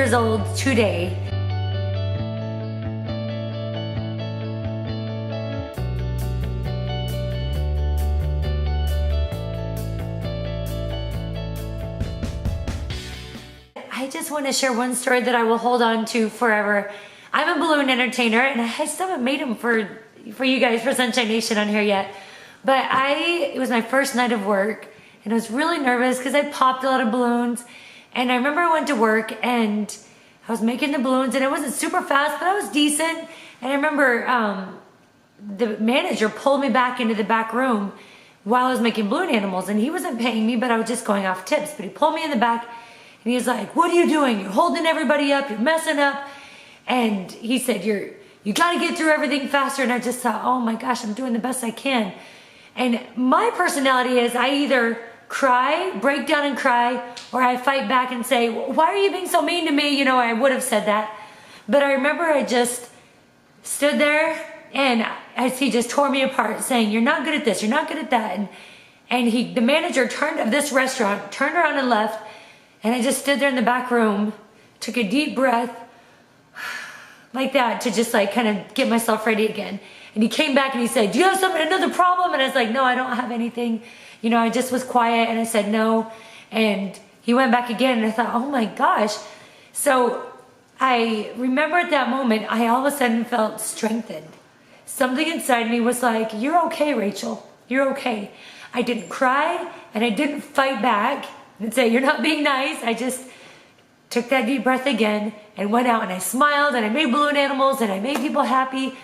years old today. I just want to share one story that I will hold on to forever. I'm a balloon entertainer, and I still haven't made them for you guys, for Sunshine Nation on here yet. But it was my first night of work, and I was really nervous because I popped a lot of balloons. And I remember I went to work, and I was making the balloons, and it wasn't super fast, but I was decent. And I remember the manager pulled me back into the back room while I was making balloon animals, and he wasn't paying me, but I was just going off tips. But he pulled me in the back, and he was like, "What are you doing? You're holding everybody up. You're messing up." And he said, you got to get through everything faster. And I just thought, oh my gosh, I'm doing the best I can. And my personality is I either cry, break down and cry, or I fight back and say, "Why are you being so mean to me?" You know, I would have said that. But I remember I just stood there, and as he just tore me apart, saying, "You're not good at this, you're not good at that." And the manager of this restaurant turned around and left, and I just stood there in the back room, took a deep breath, like that, to just like kind of get myself ready again. And he came back and he said, "Do you have another problem?" And I was like, "No, I don't have anything." You know, I just was quiet, and I said no. And he went back again, and I thought, oh my gosh. So I remember at that moment, I all of a sudden felt strengthened. Something inside me was like, "You're okay, Rachel. You're okay." I didn't cry, and I didn't fight back and say, "You're not being nice." I just took that deep breath again and went out, and I smiled, and I made balloon animals, and I made people happy.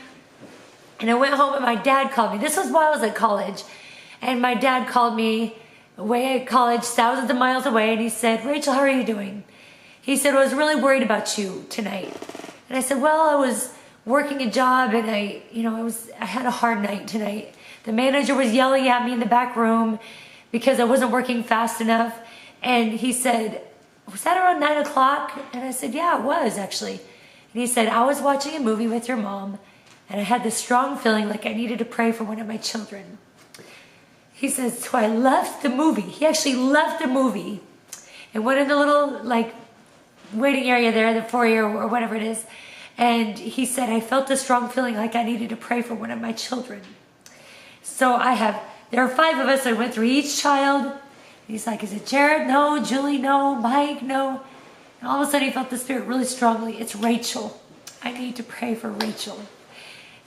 And I went home, and my dad called me. This was while I was at college. And my dad called me away at college, thousands of miles away, and he said, "Rachel, how are you doing?" He said, "I was really worried about you tonight." And I said, "Well, I was working a job, and I had a hard night tonight. The manager was yelling at me in the back room because I wasn't working fast enough." And he said, "Was that around 9 o'clock?" And I said, "Yeah, it was actually." And he said, "I was watching a movie with your mom, and I had this strong feeling like I needed to pray for one of my children." He says, "So I left the movie." He actually left the movie and went in the little like waiting area there, the foyer or whatever it is. And he said, "I felt a strong feeling like I needed to pray for one of my children." So there are 5 of us. I went through each child. He's like, "Is it Jared? No. Julie? No. Mike? No." And all of a sudden he felt the Spirit really strongly. "It's Rachel. I need to pray for Rachel."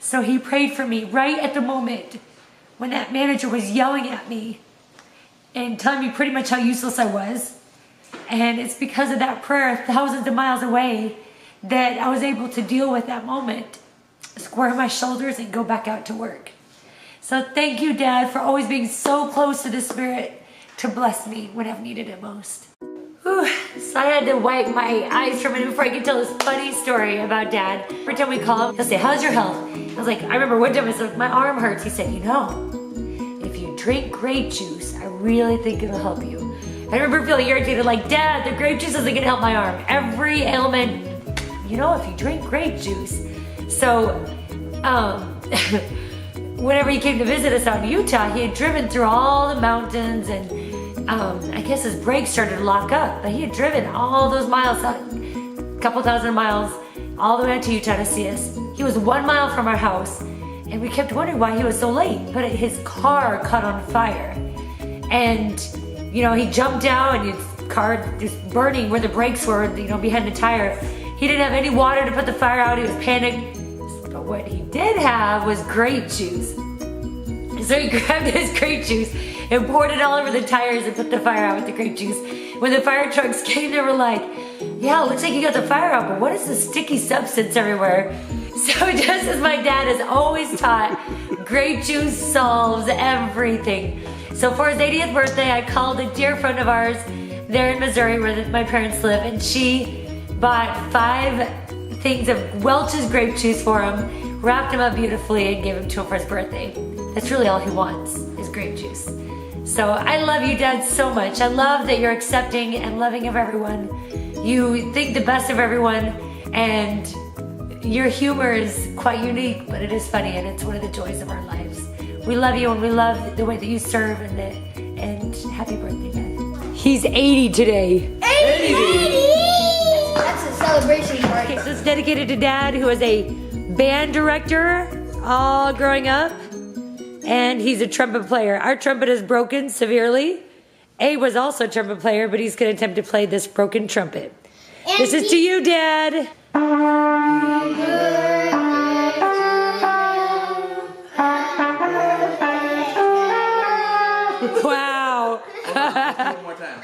So he prayed for me right at the moment when that manager was yelling at me and telling me pretty much how useless I was. And it's because of that prayer, thousands of miles away, that I was able to deal with that moment, square my shoulders, and go back out to work. So thank you, Dad, for always being so close to the Spirit to bless me when I've needed it most. Whew. So I had to wipe my eyes for a minute before I could tell this funny story about Dad. Every time we call him, he'll say, "How's your health?" I was like, I remember one time I said, "My arm hurts." He said, "You know, if you drink grape juice, I really think it'll help you." I remember feeling irritated, like, "Dad, the grape juice isn't gonna help my arm. Every ailment, you know, if you drink grape juice." So, whenever he came to visit us out in Utah, he had driven through all the mountains, and I guess his brakes started to lock up, but he had driven all those miles, a couple thousand miles, all the way out to Utah to see us. He was 1 mile from our house, and we kept wondering why he was so late, but his car caught on fire. And, you know, he jumped out, and his car just burning where the brakes were, you know, behind the tire. He didn't have any water to put the fire out. He was panicked. But what he did have was grape juice. So he grabbed his grape juice and poured it all over the tires and put the fire out with the grape juice. When the fire trucks came, they were like, "Yeah, it looks like you got the fire out, but what is this sticky substance everywhere?" So just as my dad has always taught, grape juice solves everything. So for his 80th birthday, I called a dear friend of ours there in Missouri where my parents live, and she bought 5 things of Welch's grape juice for him, wrapped him up beautifully, and gave him to him for his birthday. That's really all he wants, is grape juice. So I love you, Dad, so much. I love that you're accepting and loving of everyone. You think the best of everyone, and your humor is quite unique, but it is funny, and it's one of the joys of our lives. We love you, and we love the way that you serve, and happy birthday, Dad. He's 80 today. 80! That's a celebration party. Okay, so it's dedicated to Dad, who is a band director all growing up. And he's a trumpet player. Our trumpet is broken severely. A was also a trumpet player, but he's going to attempt to play this broken trumpet. And this is to you, Dad. Wow. One more time.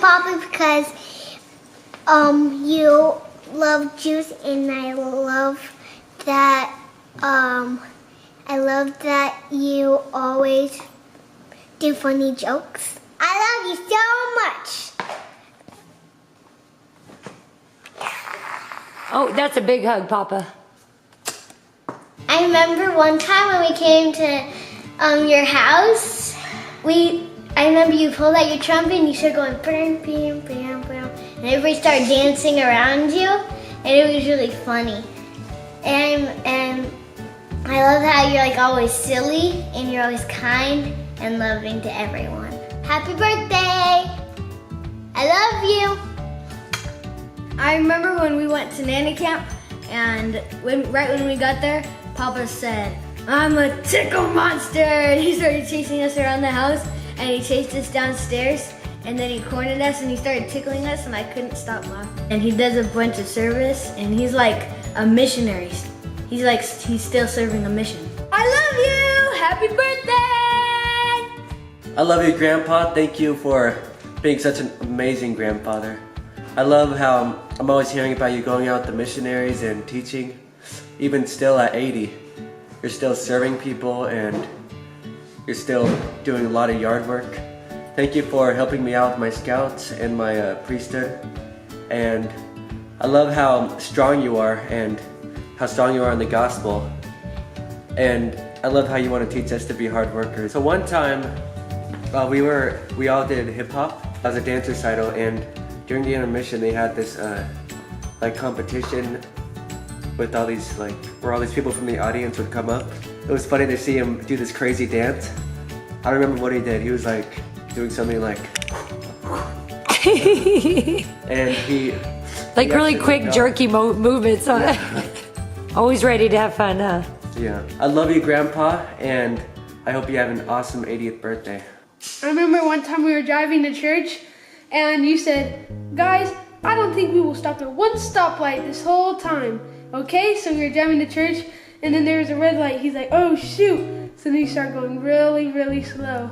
Papa, because you love juice, and I love that you always do funny jokes. I love you so much. Oh, that's a big hug, Papa. I remember one time when we came to your house, I remember you pulled out your trumpet and you started going bam, bam, bam, bam, and everybody started dancing around you, and it was really funny. And I love how you're like always silly and you're always kind and loving to everyone. Happy birthday! I love you. I remember when we went to nanny camp, and right when we got there, Papa said, "I'm a tickle monster," and he started chasing us around the house. And he chased us downstairs, and then he cornered us and he started tickling us, and I couldn't stop laughing. And he does a bunch of service, and he's like a missionary. He's still serving a mission. I love you! Happy birthday! I love you, Grandpa. Thank you for being such an amazing grandfather. I love how I'm always hearing about you going out with the missionaries and teaching. Even still at 80, you're still serving people and you're still doing a lot of yard work. Thank you for helping me out with my scouts and my priesthood. And I love how strong you are and how strong you are in the gospel. And I love how you want to teach us to be hard workers. So one time, we all did hip hop. I was a dance recital, and during the intermission they had this like competition with all these where all these people from the audience would come up. It was funny to see him do this crazy dance. I remember what he did. He was like doing something like and he really quick jerky movements. Yeah. Always ready to have fun, huh? Yeah. I love you, Grandpa, and I hope you have an awesome 80th birthday. I remember one time we were driving to church and you said, "Guys, I don't think we will stop at one stoplight this whole time." Okay, so we were driving to church and then there was a red light. He's like, "Oh shoot." So then he started going really, really slow.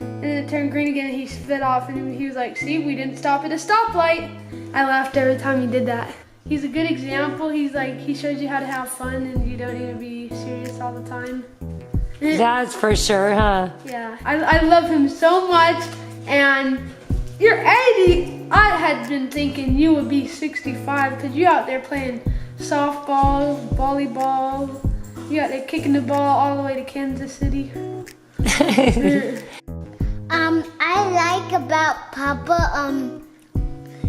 And then it turned green again and he sped off, and he was like, "See, we didn't stop at a stoplight." I laughed every time he did that. He's a good example. He shows you how to have fun and you don't need to be serious all the time. That's for sure, huh? Yeah, I love him so much, and you're 80. I had been thinking you would be 65 because you're out there playing softball, volleyball. You're out there kicking the ball all the way to Kansas City. I like about Papa,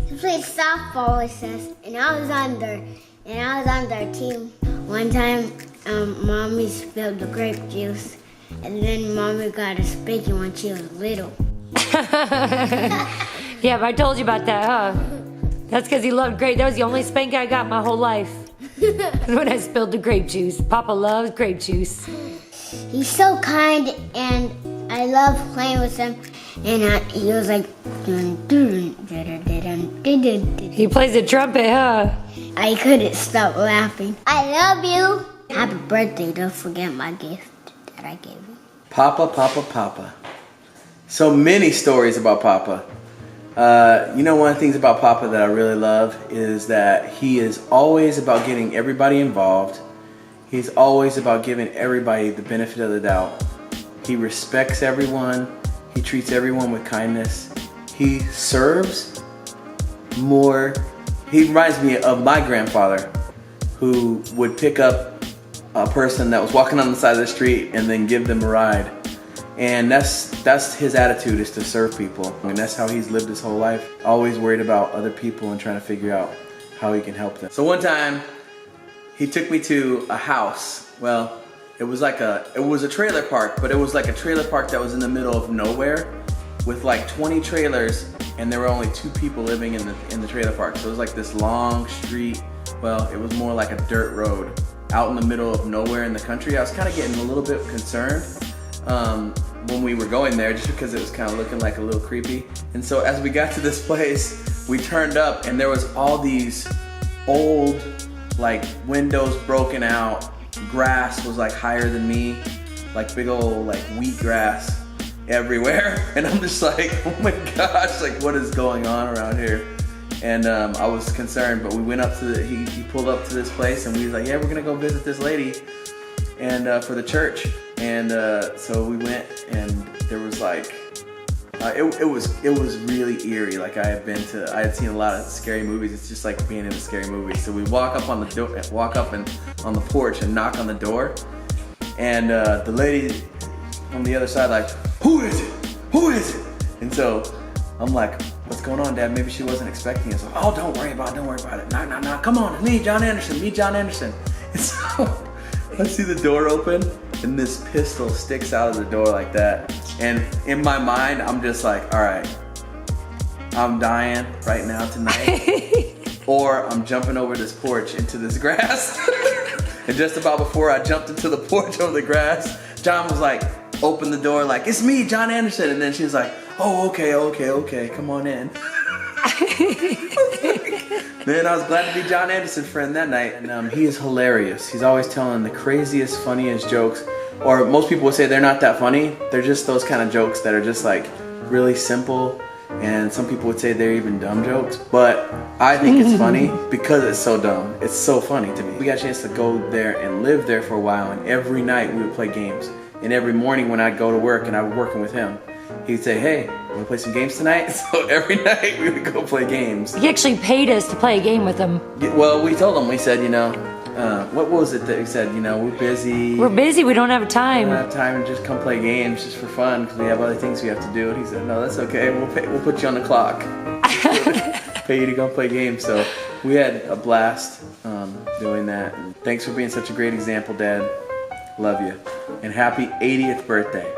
he played softball with us, and I was on their team. One time, Mommy spilled the grape juice, and then Mommy got a spanking when she was little. Yeah, but I told you about that, huh? That's because he loved grape. That was the only spank I got my whole life. When I spilled the grape juice. Papa loves grape juice. He's so kind, and I love playing with him. And he was like, He plays the trumpet, huh? I couldn't stop laughing. I love you. Happy birthday. Don't forget my gift that I gave you. Papa, Papa, Papa. So many stories about Papa. You know, one of the things about Papa that I really love is that he is always about getting everybody involved. He's always about giving everybody the benefit of the doubt. He respects everyone. He treats everyone with kindness. He serves more. He reminds me of my grandfather, who would pick up a person that was walking on the side of the street and then give them a ride. And that's his attitude, is to serve people. And that's how he's lived his whole life. Always worried about other people and trying to figure out how he can help them. So one time, he took me to a house. Well, it was a trailer park, but it was like a trailer park that was in the middle of nowhere with like 20 trailers, and there were only 2 people living in the trailer park. So it was like this long street. Well, it was more like a dirt road out in the middle of nowhere in the country. I was kind of getting a little bit concerned when we were going there, just because it was kind of looking like a little creepy. And so as we got to this place, we turned up and there was all these old, like, windows broken out. Grass was like higher than me, like big old like wheat grass everywhere. And I'm just like, oh my gosh, like what is going on around here? And I was concerned, but we went up to he pulled up to this place and we was like, yeah, we're gonna go visit this lady and for the church. And so we went, and there was like, it was really eerie. Like I had seen a lot of scary movies. It's just like being in a scary movie. So we walk up on the porch and knock on the door, and the lady on the other side like, who is it? Who is it? And so I'm like, what's going on, Dad? Maybe she wasn't expecting us. Like, oh, don't worry about it. Knock. Come on, me, John Anderson. And so I see the door open, and this pistol sticks out of the door like that. And in my mind, I'm just like, all right, I'm dying right now tonight, or I'm jumping over this porch into this grass. And just about before I jumped into the porch over the grass, John was like, open the door like, it's me, John Anderson. And then she was like, oh, okay, come on in. Man, I was glad to be John Anderson's friend that night. And he is hilarious. He's always telling the craziest, funniest jokes. Or most people would say they're not that funny. They're just those kind of jokes that are just like really simple. And some people would say they're even dumb jokes. But I think it's funny because it's so dumb. It's so funny to me. We got a chance to go there and live there for a while. And every night we would play games. And every morning when I'd go to work and I was working with him, he'd say, hey, want to play some games tonight? So every night we would go play games. He actually paid us to play a game with him. Well, we told him, we said, what was it that we said? We're busy. We're busy, we don't have time. We don't have time to just come play games just for fun because we have other things we have to do. And he said, no, that's okay. We'll put you on the clock. Pay you to go play games. So we had a blast doing that. And thanks for being such a great example, Dad. Love you. And happy 80th birthday.